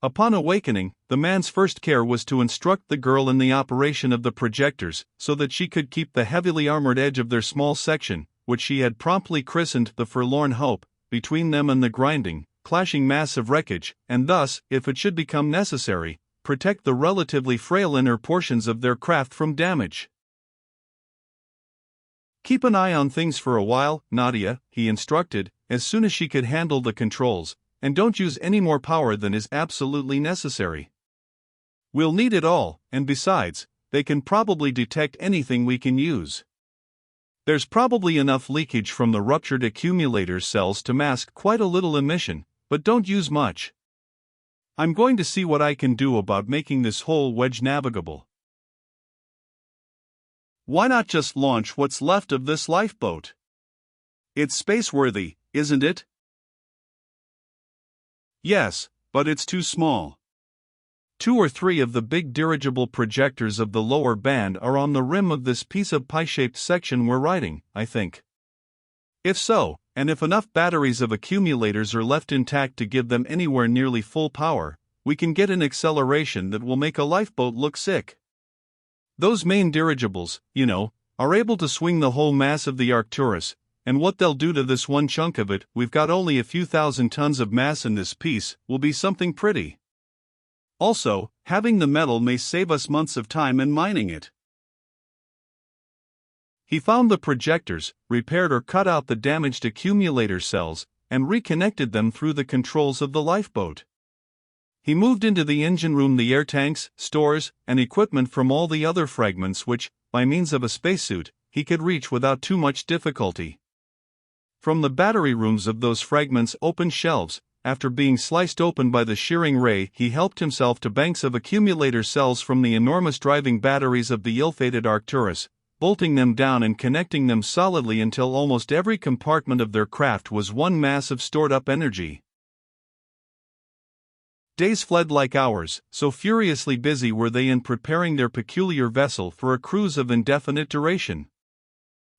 Upon awakening, the man's first care was to instruct the girl in the operation of the projectors, so that she could keep the heavily armored edge of their small section, which she had promptly christened the Forlorn Hope, between them and the grinding, clashing mass of wreckage, and thus, if it should become necessary, protect the relatively frail inner portions of their craft from damage. "Keep an eye on things for a while, Nadia," he instructed, as soon as she could handle the controls, "and don't use any more power than is absolutely necessary. We'll need it all, and besides, they can probably detect anything we can use. There's probably enough leakage from the ruptured accumulator cells to mask quite a little emission, but don't use much. I'm going to see what I can do about making this whole wedge navigable." "Why not just launch what's left of this lifeboat? It's space-worthy, isn't it?" "Yes, but it's too small. 2 or 3 of the big dirigible projectors of the lower band are on the rim of this piece of pie-shaped section we're riding, I think. If so, and if enough batteries of accumulators are left intact to give them anywhere nearly full power, we can get an acceleration that will make a lifeboat look sick. Those main dirigibles, you know, are able to swing the whole mass of the Arcturus, and what they'll do to this one chunk of it, we've got only a few thousand tons of mass in this piece, will be something pretty. Also, having the metal may save us months of time in mining it." He found the projectors, repaired or cut out the damaged accumulator cells, and reconnected them through the controls of the lifeboat. He moved into the engine room the air tanks, stores, and equipment from all the other fragments which, by means of a spacesuit, he could reach without too much difficulty. From the battery rooms of those fragments opened shelves. After being sliced open by the shearing ray, he helped himself to banks of accumulator cells from the enormous driving batteries of the ill-fated Arcturus, bolting them down and connecting them solidly until almost every compartment of their craft was one mass of stored-up energy. Days fled like hours, so furiously busy were they in preparing their peculiar vessel for a cruise of indefinite duration.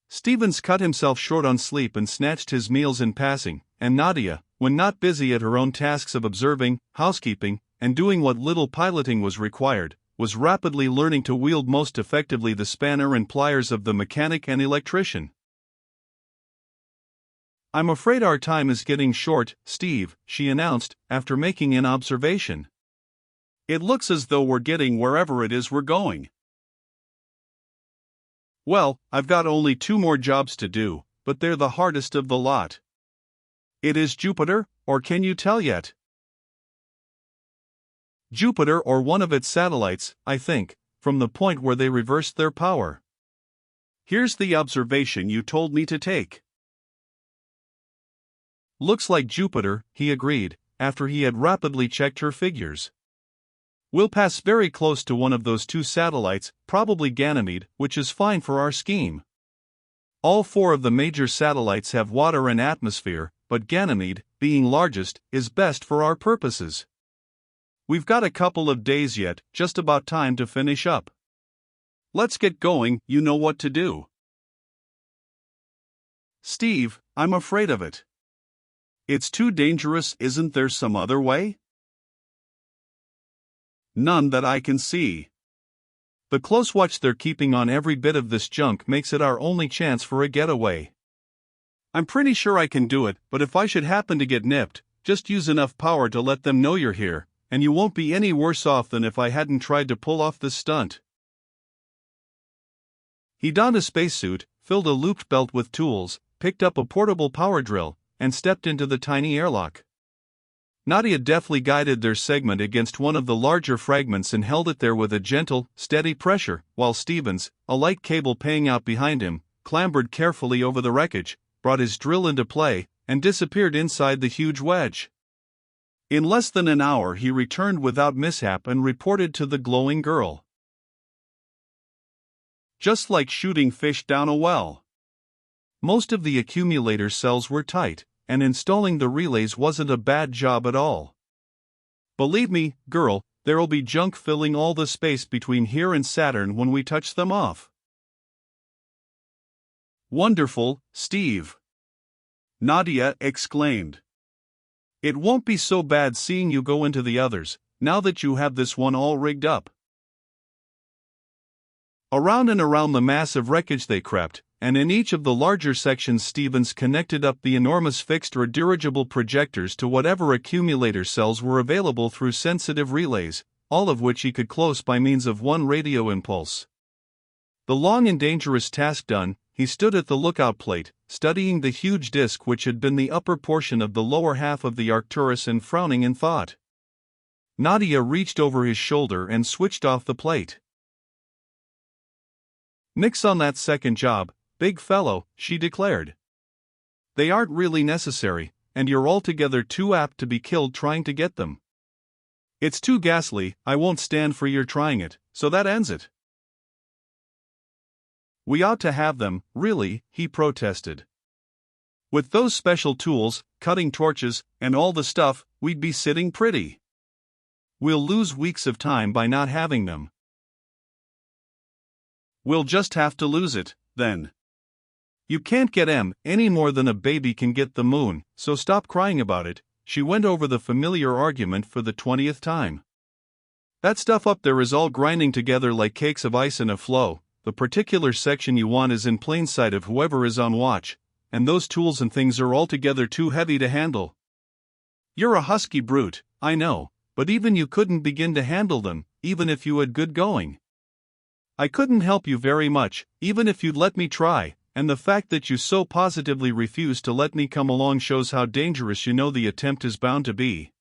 Stevens cut himself short on sleep and snatched his meals in passing, and Nadia, when not busy at her own tasks of observing, housekeeping, and doing what little piloting was required, was rapidly learning to wield most effectively the spanner and pliers of the mechanic and electrician. "I'm afraid our time is getting short, Steve," she announced, after making an observation. "It looks as though we're getting wherever it is we're going." "Well, I've got only 2 more jobs to do, but they're the hardest of the lot." "It is Jupiter, or can you tell yet?" "Jupiter or one of its satellites, I think, from the point where they reversed their power. Here's the observation you told me to take." "Looks like Jupiter," he agreed, after he had rapidly checked her figures. "We'll pass very close to one of those 2 satellites, probably Ganymede, which is fine for our scheme. All 4 of the major satellites have water and atmosphere, but Ganymede, being largest, is best for our purposes. We've got a couple of days yet, just about time to finish up. Let's get going, you know what to do." "Steve, I'm afraid of it. It's too dangerous. Isn't there some other way?" "None that I can see. The close watch they're keeping on every bit of this junk makes it our only chance for a getaway. I'm pretty sure I can do it, but if I should happen to get nipped, just use enough power to let them know you're here, and you won't be any worse off than if I hadn't tried to pull off this stunt." He donned a spacesuit, filled a looped belt with tools, picked up a portable power drill, and stepped into the tiny airlock. Nadia deftly guided their segment against one of the larger fragments and held it there with a gentle, steady pressure, while Stevens, a light cable paying out behind him, clambered carefully over the wreckage, brought his drill into play, and disappeared inside the huge wedge. In less than an hour he returned without mishap and reported to the glowing girl. "Just like shooting fish down a well. Most of the accumulator cells were tight, and installing the relays wasn't a bad job at all. Believe me, girl, there'll be junk filling all the space between here and Saturn when we touch them off." "Wonderful, Steve!" Nadia exclaimed. It won't be so bad seeing you go into the others, now that you have this one all rigged up. Around and around the massive wreckage they crept, and in each of the larger sections Stevens connected up the enormous fixed or dirigible projectors to whatever accumulator cells were available through sensitive relays, all of which he could close by means of one radio impulse. The long and dangerous task done, he stood at the lookout plate, studying the huge disk which had been the upper portion of the lower half of the Arcturus and frowning in thought. Nadia reached over his shoulder and switched off the plate. "Nix on that second job, big fellow," she declared. "They aren't really necessary, and you're altogether too apt to be killed trying to get them. It's too ghastly, I won't stand for your trying it, so that ends it." "We ought to have them, really," he protested. "With those special tools, cutting torches, and all the stuff, we'd be sitting pretty. We'll lose weeks of time by not having them." "We'll just have to lose it, then. You can't get M any more than a baby can get the moon, so stop crying about it." She went over the familiar argument for the 20th time. "That stuff up there is all grinding together like cakes of ice in a flow. The particular section you want is in plain sight of whoever is on watch, and those tools and things are altogether too heavy to handle. You're a husky brute, I know, but even you couldn't begin to handle them, even if you had good going. I couldn't help you very much, even if you'd let me try, and the fact that you so positively refuse to let me come along shows how dangerous you know the attempt is bound to be.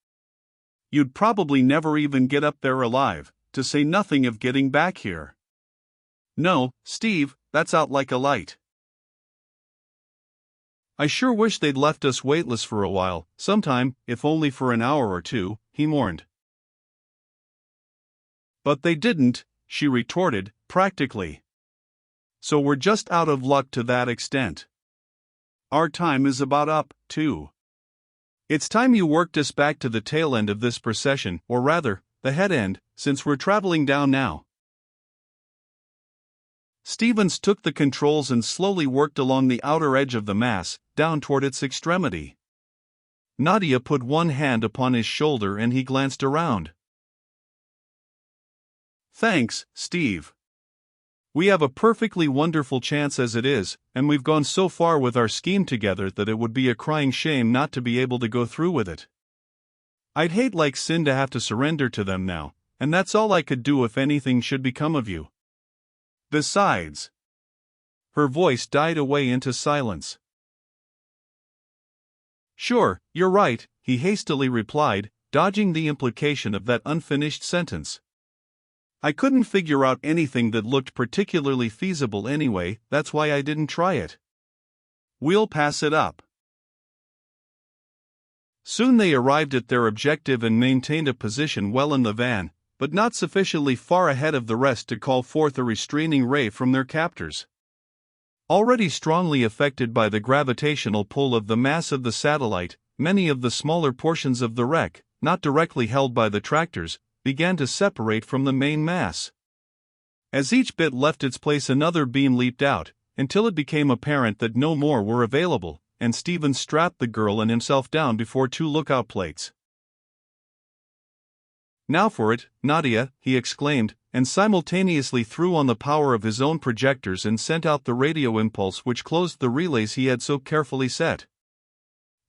You'd probably never even get up there alive, to say nothing of getting back here. No, Steve, that's out like a light. I sure wish they'd left us weightless for a while, sometime, if only for an hour or two," he mourned. "But they didn't," she retorted, practically. "So we're just out of luck to that extent. Our time is about up, too. It's time you worked us back to the tail end of this procession, or rather, the head end, since we're traveling down now." Stevens took the controls and slowly worked along the outer edge of the mass, down toward its extremity. Nadia put one hand upon his shoulder and he glanced around. "Thanks, Steve. We have a perfectly wonderful chance as it is, and we've gone so far with our scheme together that it would be a crying shame not to be able to go through with it. I'd hate like sin to have to surrender to them now, and that's all I could do if anything should become of you. Besides..." Her voice died away into silence. "Sure, you're right," he hastily replied, dodging the implication of that unfinished sentence. "I couldn't figure out anything that looked particularly feasible anyway, that's why I didn't try it. We'll pass it up." Soon they arrived at their objective and maintained a position well in the van, but not sufficiently far ahead of the rest to call forth a restraining ray from their captors. Already strongly affected by the gravitational pull of the mass of the satellite, many of the smaller portions of the wreck, not directly held by the tractors, began to separate from the main mass. As each bit left its place, another beam leaped out, until it became apparent that no more were available, and Stevens strapped the girl and himself down before two lookout plates. "Now for it, Nadia," he exclaimed, and simultaneously threw on the power of his own projectors and sent out the radio impulse which closed the relays he had so carefully set.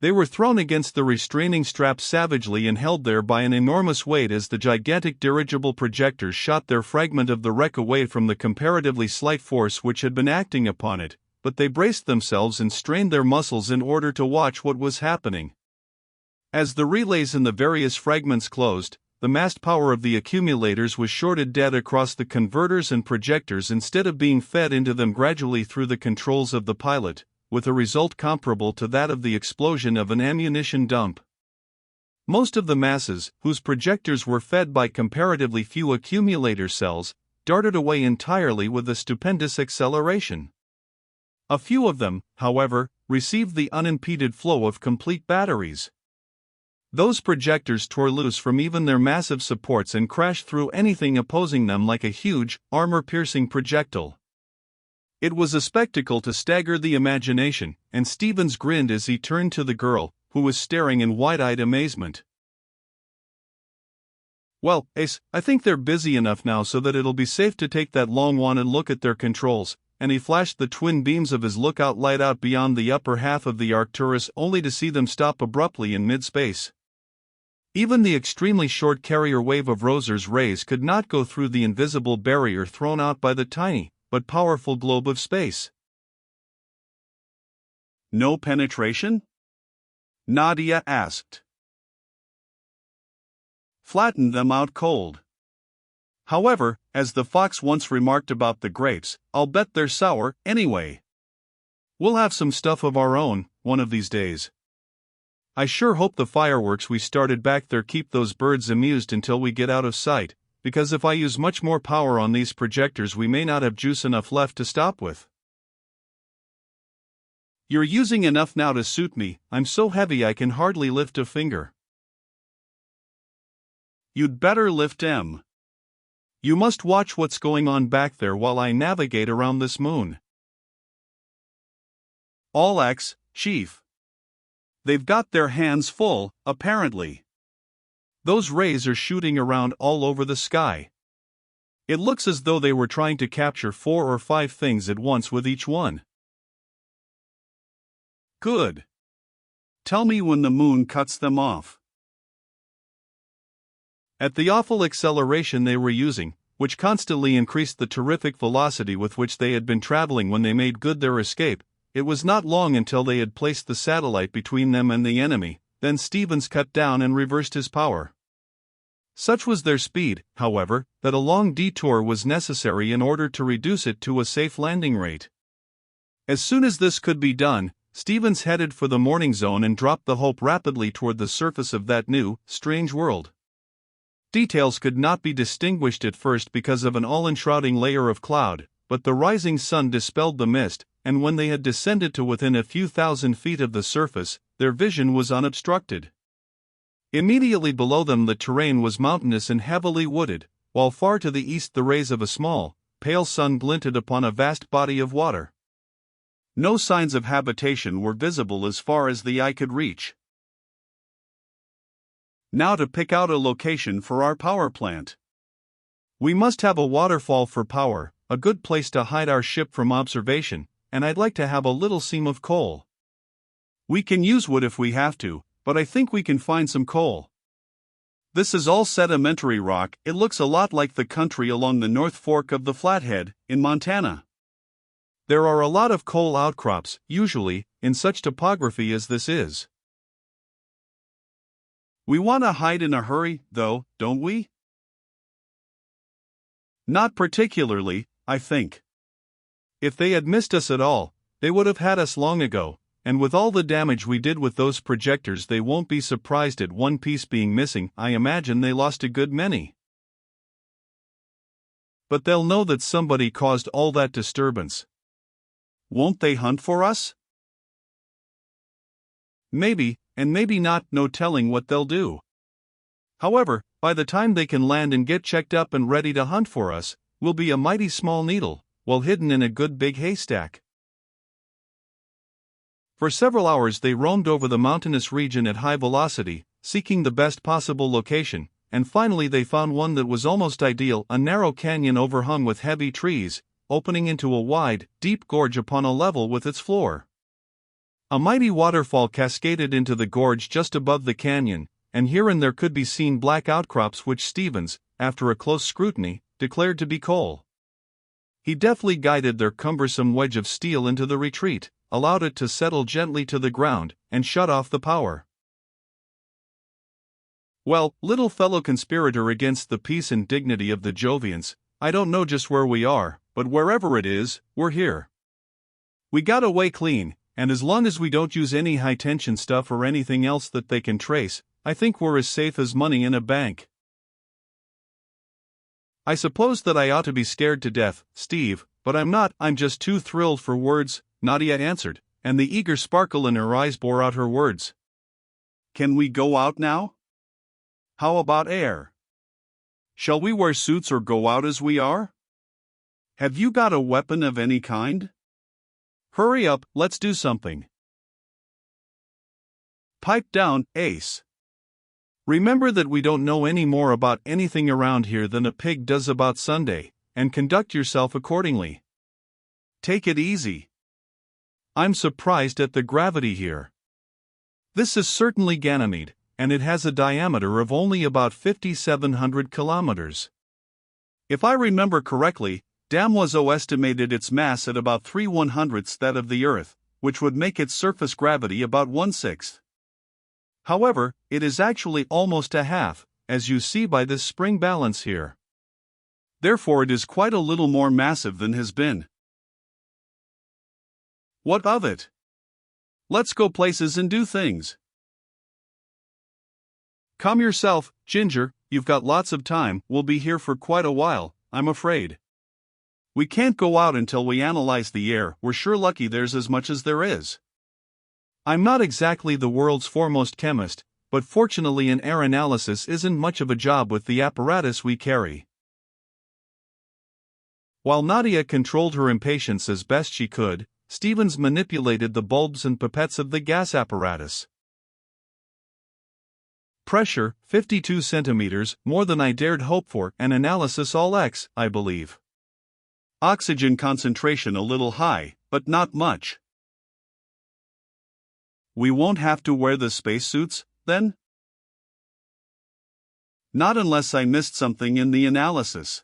They were thrown against the restraining strap savagely and held there by an enormous weight as the gigantic dirigible projectors shot their fragment of the wreck away from the comparatively slight force which had been acting upon it, but they braced themselves and strained their muscles in order to watch what was happening. As the relays in the various fragments closed, the massed power of the accumulators was shorted dead across the converters and projectors instead of being fed into them gradually through the controls of the pilot, with a result comparable to that of the explosion of an ammunition dump. Most of the masses, whose projectors were fed by comparatively few accumulator cells, darted away entirely with a stupendous acceleration. A few of them, however, received the unimpeded flow of complete batteries. Those projectors tore loose from even their massive supports and crashed through anything opposing them like a huge, armor-piercing projectile. It was a spectacle to stagger the imagination, and Stevens grinned as he turned to the girl, who was staring in wide-eyed amazement. "Well, Ace, I think they're busy enough now so that it'll be safe to take that long one and look at their controls," and he flashed the twin beams of his lookout light out beyond the upper half of the Arcturus only to see them stop abruptly in mid-space. Even the extremely short carrier wave of Roser's rays could not go through the invisible barrier thrown out by the tiny, but powerful globe of space. "No penetration?" Nadia asked. "Flattened them out cold. However, as the fox once remarked about the grapes, I'll bet they're sour, anyway. We'll have some stuff of our own, one of these days. I sure hope the fireworks we started back there keep those birds amused until we get out of sight, because if I use much more power on these projectors we may not have juice enough left to stop with." "You're using enough now to suit me, I'm so heavy I can hardly lift a finger." "You'd better lift em. You must watch what's going on back there while I navigate around this moon." "All X, Chief." "They've got their hands full, apparently. Those rays are shooting around all over the sky. It looks as though they were trying to capture 4 or 5 things at once with each one." "Good. Tell me when the moon cuts them off." At the awful acceleration they were using, which constantly increased the terrific velocity with which they had been traveling when they made good their escape, it was not long until they had placed the satellite between them and the enemy. Then Stevens cut down and reversed his power. Such was their speed, however, that a long detour was necessary in order to reduce it to a safe landing rate. As soon as this could be done, Stevens headed for the morning zone and dropped the Hope rapidly toward the surface of that new, strange world. Details could not be distinguished at first because of an all-enshrouding layer of cloud, but the rising sun dispelled the mist, and when they had descended to within a few thousand feet of the surface, their vision was unobstructed. Immediately below them the terrain was mountainous and heavily wooded, while far to the east the rays of a small, pale sun glinted upon a vast body of water. No signs of habitation were visible as far as the eye could reach. "Now to pick out a location for our power plant. We must have a waterfall for power, a good place to hide our ship from observation, and I'd like to have a little seam of coal. We can use wood if we have to, but I think we can find some coal. This is all sedimentary rock. It looks a lot like the country along the North Fork of the Flathead, in Montana. There are a lot of coal outcrops, usually, in such topography as this is. We want to hide in a hurry, though, don't we?" "Not particularly, I think. If they had missed us at all, they would have had us long ago, and with all the damage we did with those projectors they won't be surprised at one piece being missing. I imagine they lost a good many. But they'll know that somebody caused all that disturbance. Won't they hunt for us?" "Maybe, and maybe not, no telling what they'll do. However, by the time they can land and get checked up and ready to hunt for us, we'll be a mighty small needle, well hidden in a good big haystack." For several hours they roamed over the mountainous region at high velocity, seeking the best possible location, and finally they found one that was almost ideal, a narrow canyon overhung with heavy trees, opening into a wide, deep gorge upon a level with its floor. A mighty waterfall cascaded into the gorge just above the canyon, and here and there could be seen black outcrops which Stevens, after a close scrutiny, declared to be coal. He deftly guided their cumbersome wedge of steel into the retreat, allowed it to settle gently to the ground, and shut off the power. "Well, little fellow conspirator against the peace and dignity of the Jovians, I don't know just where we are, but wherever it is, we're here. We got away clean, and as long as we don't use any high-tension stuff or anything else that they can trace, I think we're as safe as money in a bank." "I suppose that I ought to be scared to death, Steve, but I'm not. I'm just too thrilled for words," Nadia answered, and the eager sparkle in her eyes bore out her words. "Can we go out now? How about air? Shall we wear suits or go out as we are? Have you got a weapon of any kind? Hurry up, let's do something." Pipe down, Ace. Remember that we don't know any more about anything around here than a pig does about Sunday, and conduct yourself accordingly. Take it easy. I'm surprised at the gravity here. This is certainly Ganymede, and it has a diameter of only about 5,700 kilometers. If I remember correctly, Damwazo estimated its mass at about 3/100ths that of the Earth, which would make its surface gravity about 1/6. However, it is actually almost a half, as you see by this spring balance here. Therefore it is quite a little more massive than has been. What of it? Let's go places and do things. Calm yourself, Ginger, you've got lots of time. We'll be here for quite a while, I'm afraid. We can't go out until we analyze the air. We're sure lucky there's as much as there is. I'm not exactly the world's foremost chemist, but fortunately an air analysis isn't much of a job with the apparatus we carry. While Nadia controlled her impatience as best she could, Stevens manipulated the bulbs and pipettes of the gas apparatus. Pressure, 52 centimeters, more than I dared hope for, an analysis all X, I believe. Oxygen concentration a little high, but not much. We won't have to wear the spacesuits, then? Not unless I missed something in the analysis.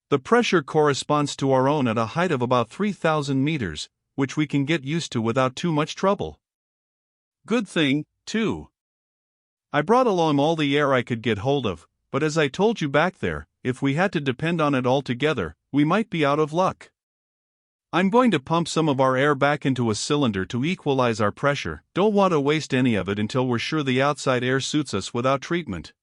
The pressure corresponds to our own at a height of about 3,000 meters, which we can get used to without too much trouble. Good thing, too. I brought along all the air I could get hold of, but as I told you back there, if we had to depend on it altogether, we might be out of luck. I'm going to pump some of our air back into a cylinder to equalize our pressure. Don't want to waste any of it until we're sure the outside air suits us without treatment.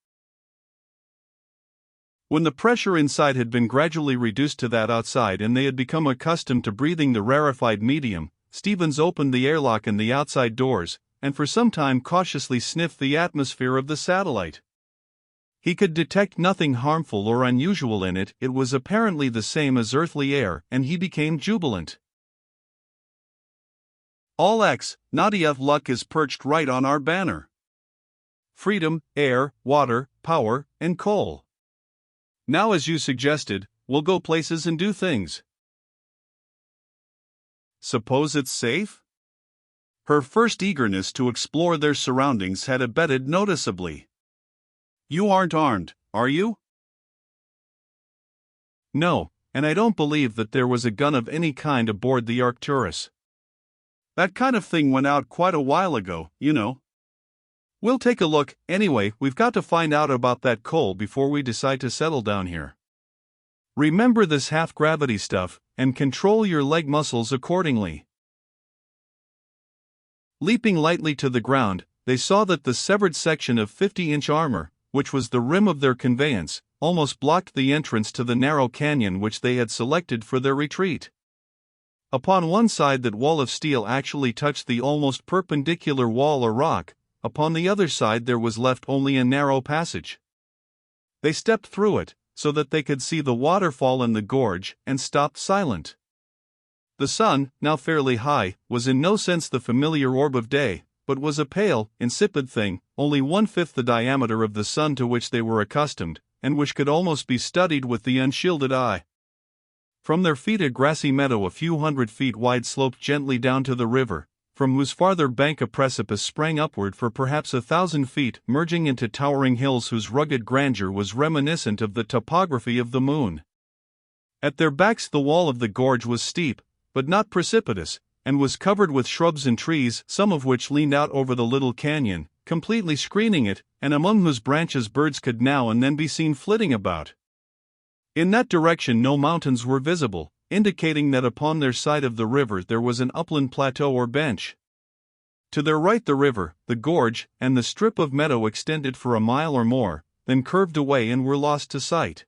When the pressure inside had been gradually reduced to that outside and they had become accustomed to breathing the rarefied medium, Stevens opened the airlock in the outside doors, and for some time cautiously sniffed the atmosphere of the satellite. He could detect nothing harmful or unusual in it. It was apparently the same as earthly air, and he became jubilant. All X, Nadia, luck is perched right on our banner. Freedom, air, water, power, and coal. Now, as you suggested, we'll go places and do things. Suppose it's safe? Her first eagerness to explore their surroundings had abated noticeably. You aren't armed, are you? No, and I don't believe that there was a gun of any kind aboard the Arcturus. That kind of thing went out quite a while ago, you know. We'll take a look. Anyway, we've got to find out about that coal before we decide to settle down here. Remember this half-gravity stuff, and control your leg muscles accordingly. Leaping lightly to the ground, they saw that the severed section of 50-inch armor, which was the rim of their conveyance, almost blocked the entrance to the narrow canyon which they had selected for their retreat. Upon one side that wall of steel actually touched the almost perpendicular wall or rock, upon the other side there was left only a narrow passage. They stepped through it, so that they could see the waterfall in the gorge, and stopped silent. The sun, now fairly high, was in no sense the familiar orb of day, but was a pale, insipid thing, only 1/5 the diameter of the sun to which they were accustomed, and which could almost be studied with the unshielded eye. From their feet a grassy meadow a few hundred feet wide sloped gently down to the river, from whose farther bank a precipice sprang upward for perhaps 1,000 feet, merging into towering hills whose rugged grandeur was reminiscent of the topography of the moon. At their backs the wall of the gorge was steep, but not precipitous, and was covered with shrubs and trees, some of which leaned out over the little canyon, completely screening it, and among whose branches birds could now and then be seen flitting about. In that direction no mountains were visible, indicating that upon their side of the river there was an upland plateau or bench. To their right the river, the gorge, and the strip of meadow extended for a mile or more, then curved away and were lost to sight.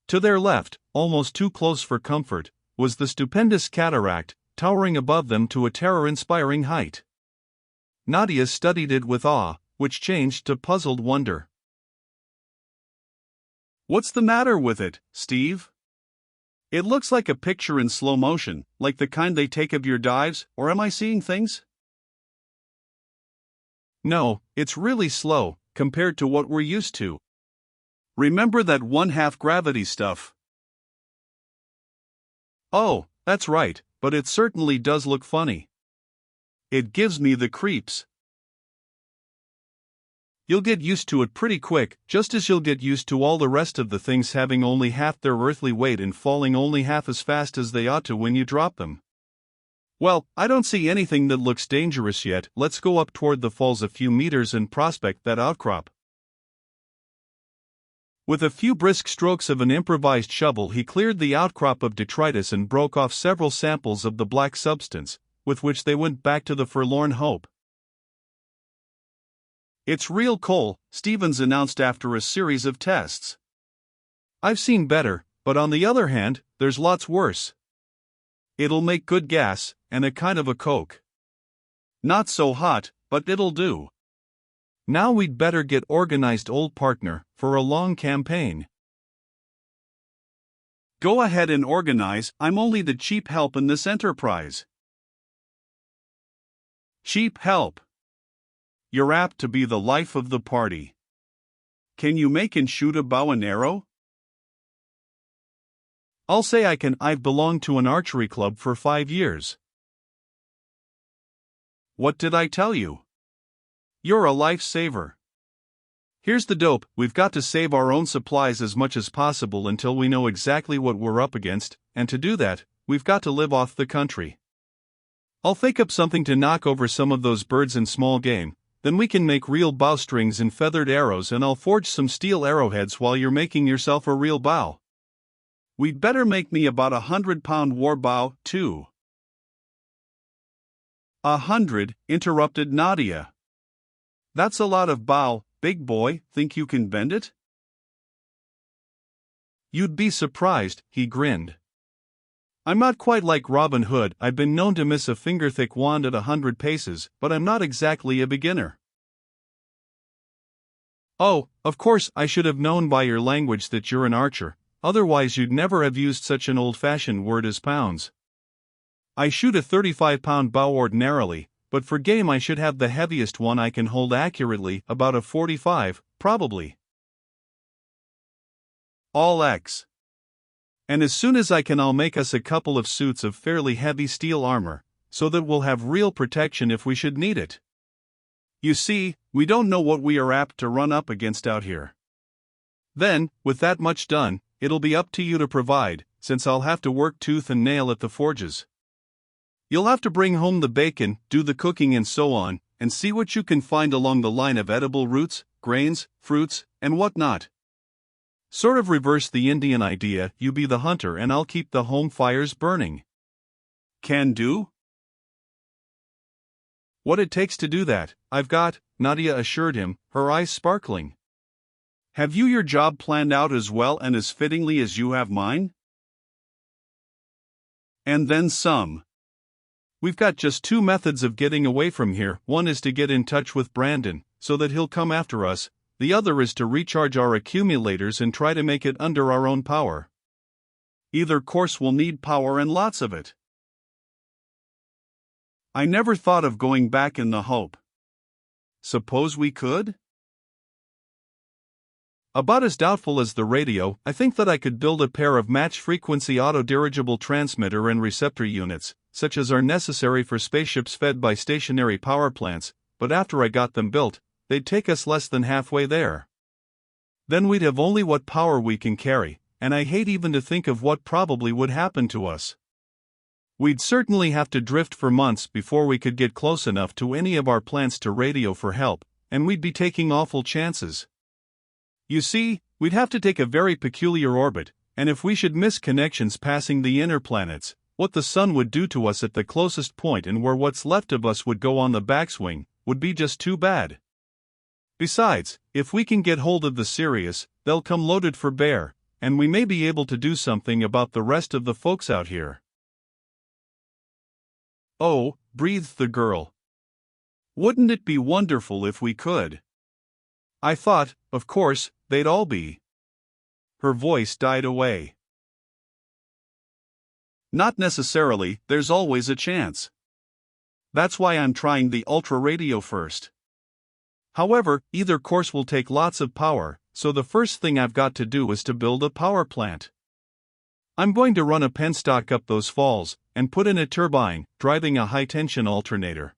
To their left, almost too close for comfort, was the stupendous cataract, towering above them to a terror-inspiring height. Nadia studied it with awe, which changed to puzzled wonder. "What's the matter with it, Steve? It looks like a picture in slow motion, like the kind they take of your dives, or am I seeing things?" No, it's really slow, compared to what we're used to. Remember that 1/2 gravity stuff? Oh, that's right, but it certainly does look funny. It gives me the creeps. You'll get used to it pretty quick, just as you'll get used to all the rest of the things having only half their earthly weight and falling only half as fast as they ought to when you drop them. Well, I don't see anything that looks dangerous yet. Let's go up toward the falls a few meters and prospect that outcrop. With a few brisk strokes of an improvised shovel, he cleared the outcrop of detritus and broke off several samples of the black substance, with which they went back to the Forlorn Hope. "It's real coal," Stevens announced after a series of tests. "I've seen better, but on the other hand, there's lots worse. It'll make good gas, and a kind of a coke. Not so hot, but it'll do. Now we'd better get organized, old partner, for a long campaign." "Go ahead and organize, I'm only the cheap help in this enterprise." Cheap help? You're apt to be the life of the party. Can you make and shoot a bow and arrow? I'll say I can. I've belonged to an archery club for 5 years. What did I tell you? You're a lifesaver. Here's the dope: we've got to save our own supplies as much as possible until we know exactly what we're up against, and to do that, we've got to live off the country. I'll think up something to knock over some of those birds and small game. Then we can make real bowstrings and feathered arrows, and I'll forge some steel arrowheads while you're making yourself a real bow. We'd better make me about 100-pound war bow, too. 100, interrupted Nadia. That's a lot of bow, big boy. Think you can bend it? You'd be surprised, he grinned. I'm not quite like Robin Hood. I've been known to miss a finger-thick wand at 100 paces, but I'm not exactly a beginner. Oh, of course, I should have known by your language that you're an archer, otherwise you'd never have used such an old-fashioned word as pounds. I shoot a 35-pound bow ordinarily, but for game I should have the heaviest one I can hold accurately, about a 45, probably. All X. And as soon as I can, I'll make us a couple of suits of fairly heavy steel armor, so that we'll have real protection if we should need it. You see, we don't know what we are apt to run up against out here. Then, with that much done, it'll be up to you to provide, since I'll have to work tooth and nail at the forges. You'll have to bring home the bacon, do the cooking and so on, and see what you can find along the line of edible roots, grains, fruits, and whatnot. Sort of reverse the Indian idea: you be the hunter and I'll keep the home fires burning. Can do? What it takes to do that, I've got, Nadia assured him, her eyes sparkling. Have you your job planned out as well and as fittingly as you have mine? And then some. We've got just 2 methods of getting away from here. One is to get in touch with Brandon, so that he'll come after us. The other is to recharge our accumulators and try to make it under our own power. Either course will need power and lots of it. I never thought of going back in the Hope. Suppose we could? About as doubtful as the radio. I think that I could build a pair of match-frequency auto-dirigible transmitter and receptor units, such as are necessary for spaceships fed by stationary power plants, but after I got them built, they'd take us less than halfway there. Then we'd have only what power we can carry, and I hate even to think of what probably would happen to us. We'd certainly have to drift for months before we could get close enough to any of our plants to radio for help, and we'd be taking awful chances. You see, we'd have to take a very peculiar orbit, and if we should miss connections passing the inner planets, what the sun would do to us at the closest point and where what's left of us would go on the backswing, would be just too bad. Besides, if we can get hold of the Sirius, they'll come loaded for bear, and we may be able to do something about the rest of the folks out here. Oh, breathed the girl. Wouldn't it be wonderful if we could? I thought, of course, they'd all be. Her voice died away. Not necessarily, there's always a chance. That's why I'm trying the ultra radio first. However, either course will take lots of power, so the first thing I've got to do is to build a power plant. I'm going to run a penstock up those falls, and put in a turbine, driving a high-tension alternator.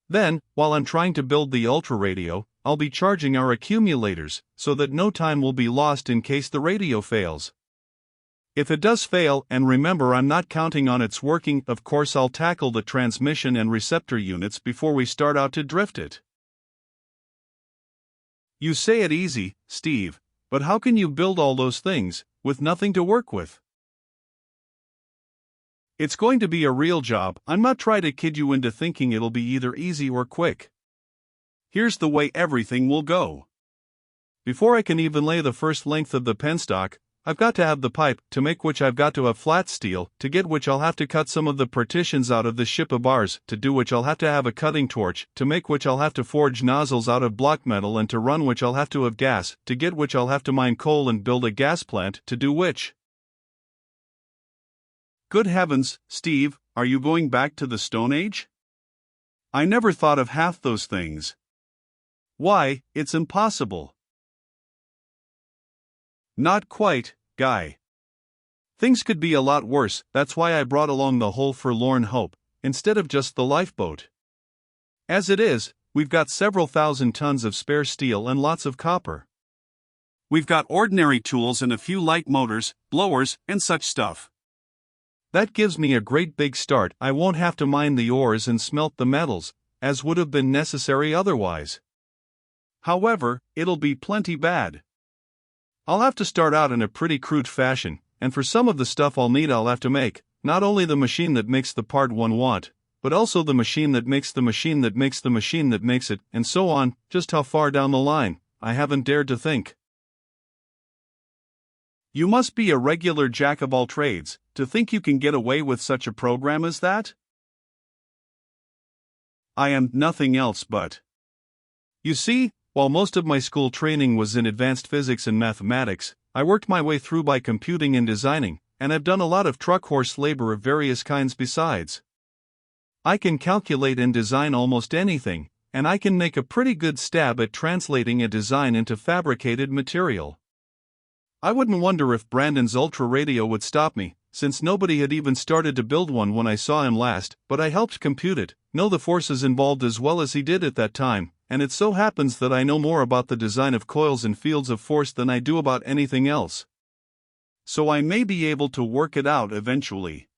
Then, while I'm trying to build the ultra-radio, I'll be charging our accumulators, so that no time will be lost in case the radio fails. If it does fail, and remember I'm not counting on its working, of course I'll tackle the transmission and receptor units before we start out to drift it. You say it easy, Steve, but how can you build all those things, with nothing to work with? It's going to be a real job. I'm not trying to kid you into thinking it'll be either easy or quick. Here's the way everything will go. Before I can even lay the first length of the penstock, I've got to have the pipe, to make which I've got to have flat steel, to get which I'll have to cut some of the partitions out of the ship of bars, to do which I'll have to have a cutting torch, to make which I'll have to forge nozzles out of block metal, and to run which I'll have to have gas, to get which I'll have to mine coal and build a gas plant, to do which. Good heavens, Steve, are you going back to the Stone Age? I never thought of half those things. Why, it's impossible. Not quite, Guy. Things could be a lot worse. That's why I brought along the whole forlorn hope, instead of just the lifeboat. As it is, we've got several thousand tons of spare steel and lots of copper. We've got ordinary tools and a few light motors, blowers, and such stuff. That gives me a great big start. I won't have to mine the ores and smelt the metals, as would have been necessary otherwise. However, it'll be plenty bad. I'll have to start out in a pretty crude fashion, and for some of the stuff I'll need I'll have to make, not only the machine that makes the part one want, but also the machine that makes the machine that makes the machine that makes it, and so on. Just how far down the line, I haven't dared to think. You must be a regular jack of all trades, to think you can get away with such a program as that? I am nothing else but. You see, while most of my school training was in advanced physics and mathematics, I worked my way through by computing and designing, and I've done a lot of truck horse labor of various kinds besides. I can calculate and design almost anything, and I can make a pretty good stab at translating a design into fabricated material. I wouldn't wonder if Brandon's ultra radio would stop me, since nobody had even started to build one when I saw him last, but I helped compute it, know the forces involved as well as he did at that time, and it so happens that I know more about the design of coils and fields of force than I do about anything else. So I may be able to work it out eventually.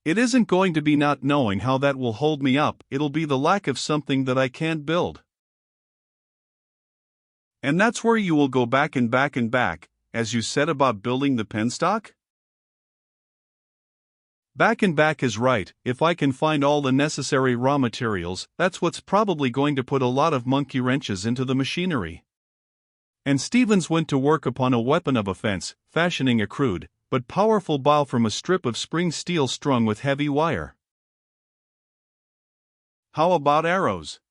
It isn't going to be not knowing how that will hold me up, it'll be the lack of something that I can't build. And that's where you will go back and back and back, as you said about building the penstock? Back and back is right. If I can find all the necessary raw materials, that's what's probably going to put a lot of monkey wrenches into the machinery. And Stevens went to work upon a weapon of offense, fashioning a crude, but powerful bow from a strip of spring steel strung with heavy wire. How about arrows?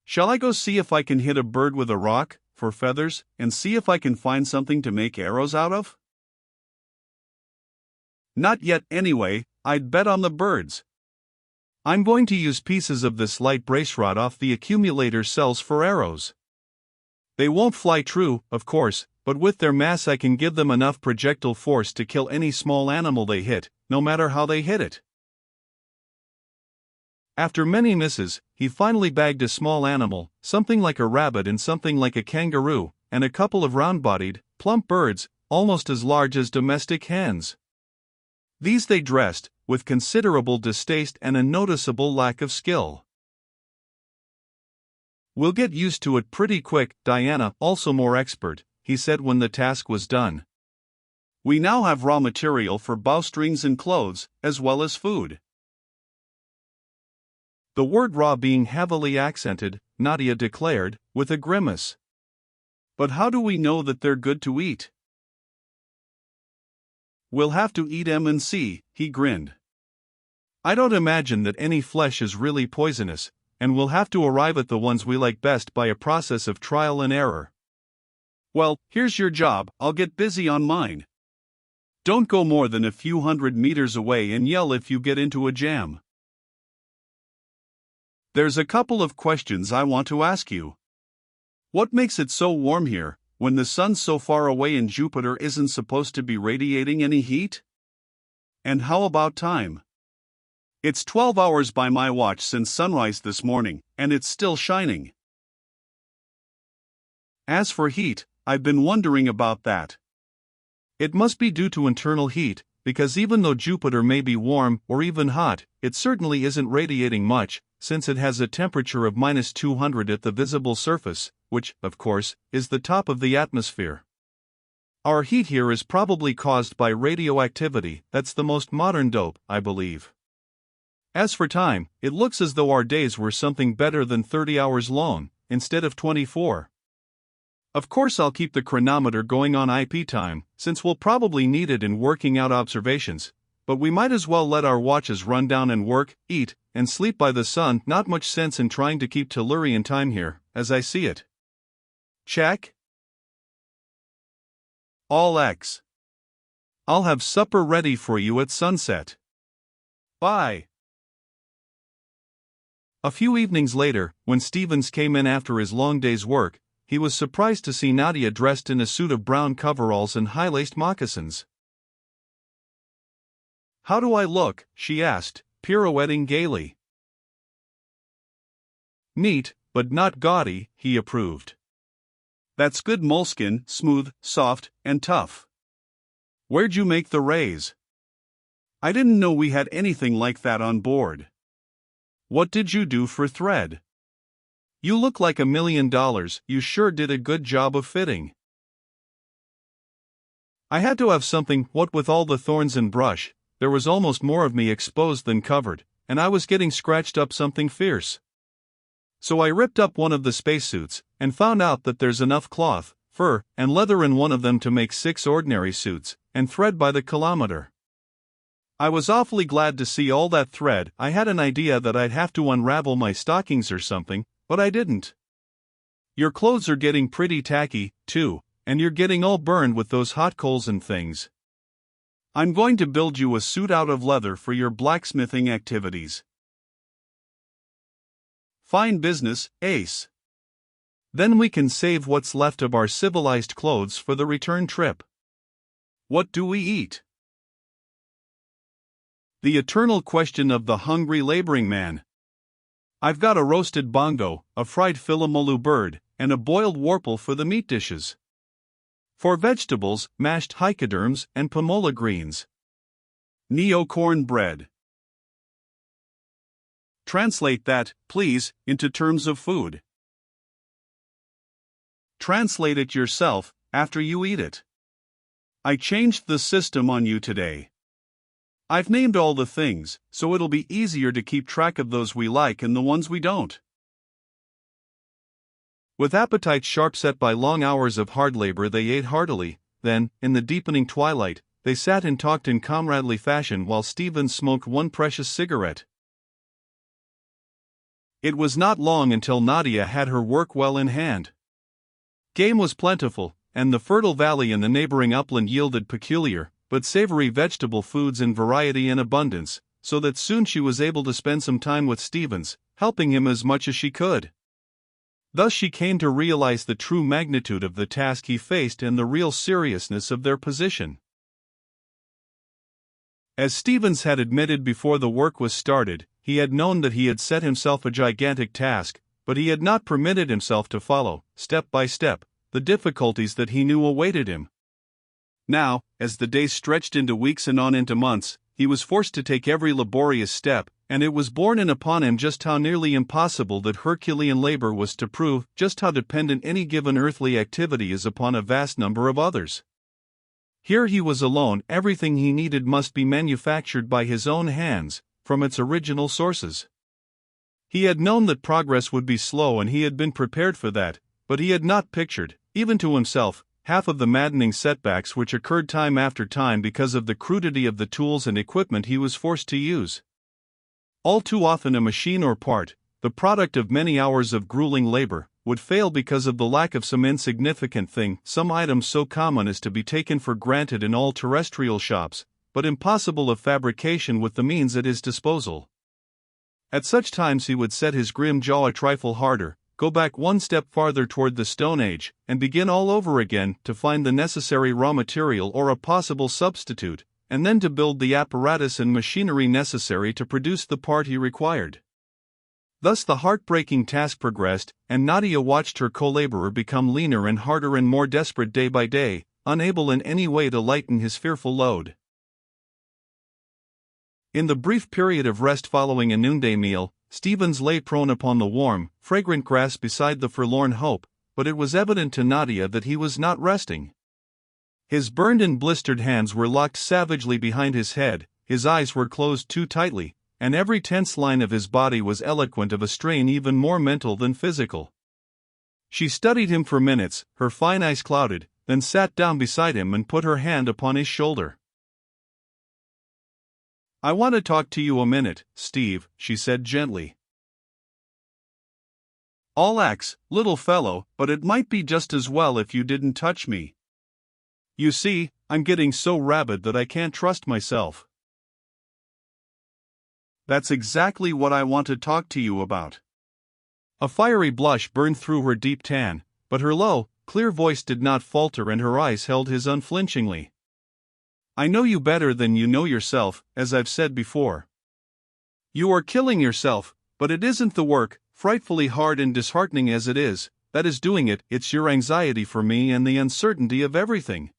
Shall I go see if I can hit a bird with a rock, for feathers, and see if I can find something to make arrows out of? Not yet anyway, I'd bet on the birds. I'm going to use pieces of this light brace rod off the accumulator cells for arrows. They won't fly true, of course, but with their mass I can give them enough projectile force to kill any small animal they hit, no matter how they hit it. After many misses, he finally bagged a small animal, something like a rabbit and something like a kangaroo, and a couple of round-bodied, plump birds, almost as large as domestic hens. These they dressed, with considerable distaste and a noticeable lack of skill. We'll get used to it pretty quick, Diana, also more expert, he said when the task was done. We now have raw material for bowstrings and clothes, as well as food. The word raw being heavily accented, Nadia declared, with a grimace. But how do we know that they're good to eat? We'll have to eat 'em and see, he grinned. I don't imagine that any flesh is really poisonous, and we'll have to arrive at the ones we like best by a process of trial and error. Well, here's your job, I'll get busy on mine. Don't go more than a few hundred meters away and yell if you get into a jam. There's a couple of questions I want to ask you. What makes it so warm here, when the sun's so far away and Jupiter isn't supposed to be radiating any heat? And how about time? It's 12 hours by my watch since sunrise this morning, and it's still shining. As for heat, I've been wondering about that. It must be due to internal heat, because even though Jupiter may be warm or even hot, it certainly isn't radiating much, since it has a temperature of -200 at the visible surface, which, of course, is the top of the atmosphere. Our heat here is probably caused by radioactivity. That's the most modern dope, I believe. As for time, it looks as though our days were something better than 30 hours long, instead of 24. Of course I'll keep the chronometer going on IP time, since we'll probably need it in working out observations, but we might as well let our watches run down and work, eat, and sleep by the sun. Not much sense in trying to keep Tellurian time here, as I see it. Check. All X. I'll have supper ready for you at sunset. Bye. A few evenings later, when Stevens came in after his long day's work, he was surprised to see Nadia dressed in a suit of brown coveralls and high-laced moccasins. "How do I look?" she asked, pirouetting gaily. "Neat, but not gaudy," he approved. "That's good moleskin, smooth, soft, and tough. Where'd you make the rays? I didn't know we had anything like that on board. What did you do for thread? You look like $1 million, you sure did a good job of fitting." "I had to have something. What with all the thorns and brush, there was almost more of me exposed than covered, and I was getting scratched up something fierce. So I ripped up one of the spacesuits, and found out that there's enough cloth, fur, and leather in one of them to make 6 ordinary suits, and thread by the kilometer. I was awfully glad to see all that thread. I had an idea that I'd have to unravel my stockings or something, but I didn't. Your clothes are getting pretty tacky, too, and you're getting all burned with those hot coals and things. I'm going to build you a suit out of leather for your blacksmithing activities." "Fine business, Ace. Then we can save what's left of our civilized clothes for the return trip. What do we eat?" The eternal question of the hungry laboring man. "I've got a roasted bongo, a fried philomelu bird, and a boiled warple for the meat dishes. For vegetables, mashed hycoderms and pomola greens. Neo-corn bread." Translate that, please, into terms of food. Translate it yourself, after you eat it. I changed the system on you today. I've named all the things, so it'll be easier to keep track of those we like and the ones we don't. With appetites sharp set by long hours of hard labor, they ate heartily. Then, in the deepening twilight, they sat and talked in comradely fashion while Stevens smoked one precious cigarette. It was not long until Nadia had her work well in hand. Game was plentiful, and the fertile valley and the neighboring upland yielded peculiar, but savory vegetable foods in variety and abundance, so that soon she was able to spend some time with Stevens, helping him as much as she could. Thus she came to realize the true magnitude of the task he faced and the real seriousness of their position. As Stevens had admitted before the work was started, he had known that he had set himself a gigantic task, but he had not permitted himself to follow, step by step, the difficulties that he knew awaited him. Now, as the days stretched into weeks and on into months, he was forced to take every laborious step, and it was borne in upon him just how nearly impossible that Herculean labor was to prove, just how dependent any given earthly activity is upon a vast number of others. Here he was alone. Everything he needed must be manufactured by his own hands, from its original sources. He had known that progress would be slow, and he had been prepared for that, but he had not pictured, even to himself, half of the maddening setbacks which occurred time after time because of the crudity of the tools and equipment he was forced to use. All too often a machine or part, the product of many hours of grueling labor, would fail because of the lack of some insignificant thing, some item so common as to be taken for granted in all terrestrial shops, but impossible of fabrication with the means at his disposal. At such times he would set his grim jaw a trifle harder, go back one step farther toward the Stone Age, and begin all over again to find the necessary raw material or a possible substitute, and then to build the apparatus and machinery necessary to produce the part he required. Thus the heartbreaking task progressed, and Nadia watched her co-laborer become leaner and harder and more desperate day by day, unable in any way to lighten his fearful load. In the brief period of rest following a noonday meal, Stevens lay prone upon the warm, fragrant grass beside the forlorn hope, but it was evident to Nadia that he was not resting. His burned and blistered hands were locked savagely behind his head, his eyes were closed too tightly, and every tense line of his body was eloquent of a strain even more mental than physical. She studied him for minutes, her fine eyes clouded, then sat down beside him and put her hand upon his shoulder. "I want to talk to you a minute, Steve," she said gently. "All X, little fellow, but it might be just as well if you didn't touch me. You see, I'm getting so rabid that I can't trust myself." "That's exactly what I want to talk to you about." A fiery blush burned through her deep tan, but her low, clear voice did not falter and her eyes held his unflinchingly. "I know you better than you know yourself, as I've said before. You are killing yourself, but it isn't the work, frightfully hard and disheartening as it is, that is doing it, it's your anxiety for me and the uncertainty of everything.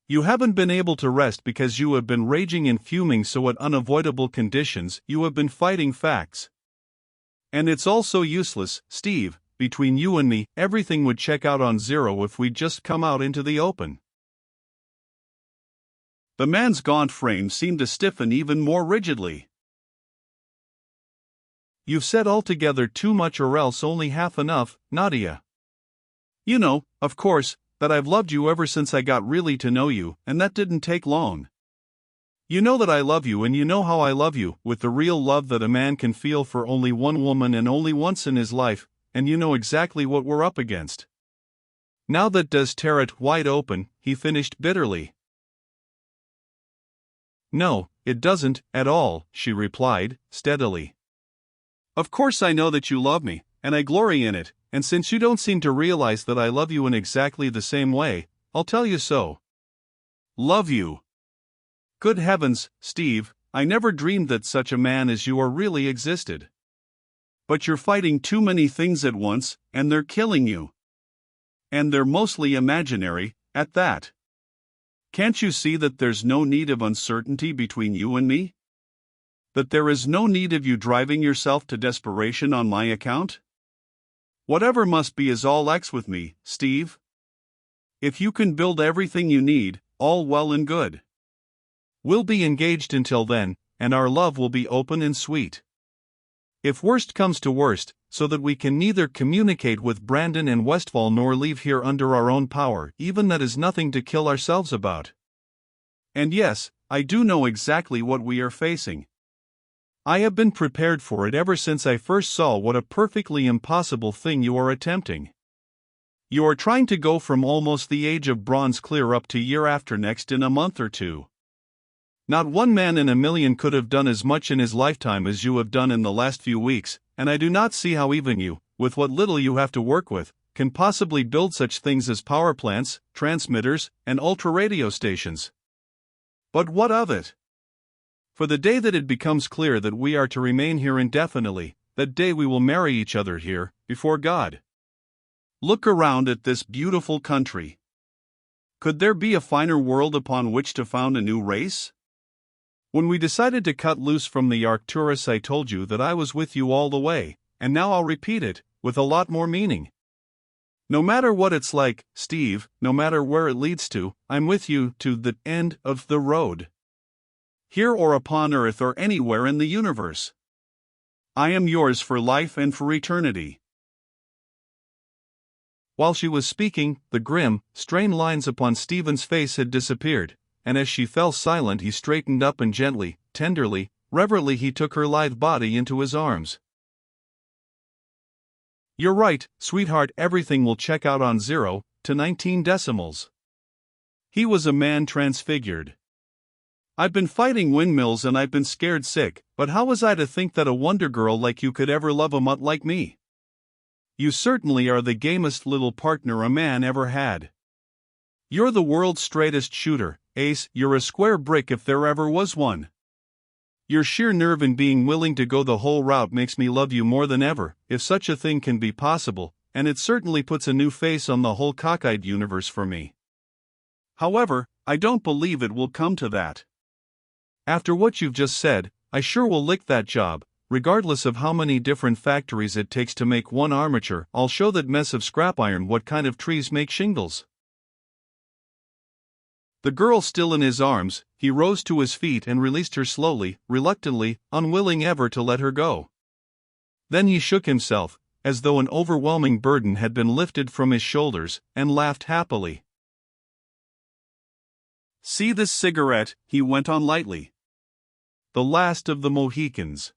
You haven't been able to rest because you have been raging and fuming so at unavoidable conditions, you have been fighting facts. And it's all so useless, Steve, between you and me, everything would check out on zero if we'd just come out into the open." The man's gaunt frame seemed to stiffen even more rigidly. "You've said altogether too much or else only half enough, Nadia. You know, of course, that I've loved you ever since I got really to know you, and that didn't take long. You know that I love you and you know how I love you, with the real love that a man can feel for only one woman and only once in his life, and you know exactly what we're up against. Now that does tear it wide open," he finished bitterly. "No, it doesn't, at all," she replied, steadily. "Of course I know that you love me, and I glory in it, and since you don't seem to realize that I love you in exactly the same way, I'll tell you so. Love you. Good heavens, Steve, I never dreamed that such a man as you are really existed. But you're fighting too many things at once, and they're killing you. And they're mostly imaginary, at that. Can't you see that there's no need of uncertainty between you and me? That there is no need of you driving yourself to desperation on my account? Whatever must be is all X with me, Steve. If you can build everything you need, all well and good. We'll be engaged until then, and our love will be open and sweet. If worst comes to worst, so that we can neither communicate with Brandon and Westfall nor leave here under our own power, even that is nothing to kill ourselves about. And yes, I do know exactly what we are facing. I have been prepared for it ever since I first saw what a perfectly impossible thing you are attempting. You are trying to go from almost the age of bronze clear up to year after next in a month or two. Not one man in a million could have done as much in his lifetime as you have done in the last few weeks, and I do not see how even you, with what little you have to work with, can possibly build such things as power plants, transmitters, and ultra-radio stations. But what of it? For the day that it becomes clear that we are to remain here indefinitely, that day we will marry each other here, before God. Look around at this beautiful country. Could there be a finer world upon which to found a new race? When we decided to cut loose from the Arcturus, I told you that I was with you all the way, and now I'll repeat it, with a lot more meaning. No matter what it's like, Steve, no matter where it leads to, I'm with you to the end of the road. Here or upon Earth or anywhere in the universe. I am yours for life and for eternity. While she was speaking, the grim, strained lines upon Stephen's face had disappeared, and as she fell silent he straightened up and gently, tenderly, reverently he took her lithe body into his arms. You're right, sweetheart, everything will check out on 0 to 19 decimals. He was a man transfigured. I've been fighting windmills and I've been scared sick, but how was I to think that a wonder girl like you could ever love a mutt like me? You certainly are the gamest little partner a man ever had. You're the world's straightest shooter, Ace. You're a square brick if there ever was one. Your sheer nerve in being willing to go the whole route makes me love you more than ever, if such a thing can be possible, and it certainly puts a new face on the whole cockeyed universe for me. However, I don't believe it will come to that. After what you've just said, I sure will lick that job, regardless of how many different factories it takes to make one armature. I'll show that mess of scrap iron what kind of trees make shingles. The girl still in his arms, he rose to his feet and released her slowly, reluctantly, unwilling ever to let her go. Then he shook himself, as though an overwhelming burden had been lifted from his shoulders, and laughed happily. See this cigarette, he went on lightly. The last of the Mohicans.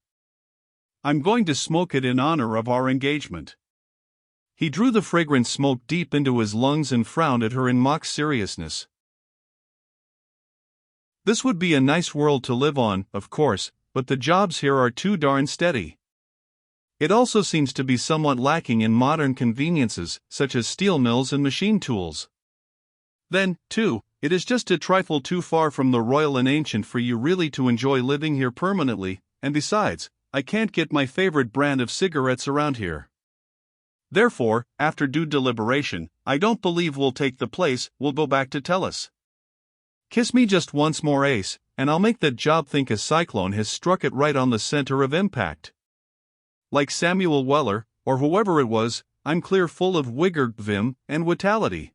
I'm going to smoke it in honor of our engagement. He drew the fragrant smoke deep into his lungs and frowned at her in mock seriousness. This would be a nice world to live on, of course, but the jobs here are too darn steady. It also seems to be somewhat lacking in modern conveniences, such as steel mills and machine tools. Then, too, it is just a trifle too far from the royal and ancient for you really to enjoy living here permanently, and besides, I can't get my favorite brand of cigarettes around here. Therefore, after due deliberation, I don't believe we'll take the place. We'll go back to Tellus. Kiss me just once more, Ace, and I'll make that job think a cyclone has struck it right on the center of impact. Like Samuel Weller, or whoever it was, I'm clear full of vigor, vim, and vitality.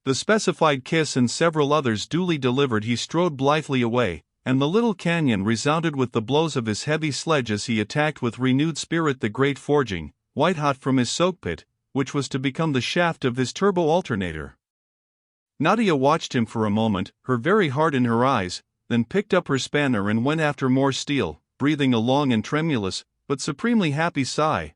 The specified kiss and several others duly delivered, he strode blithely away, and the little canyon resounded with the blows of his heavy sledge as he attacked with renewed spirit the great forging, white-hot from his soak pit, which was to become the shaft of his turbo alternator. Nadia watched him for a moment, her very heart in her eyes, then picked up her spanner and went after more steel, breathing a long and tremulous, but supremely happy sigh.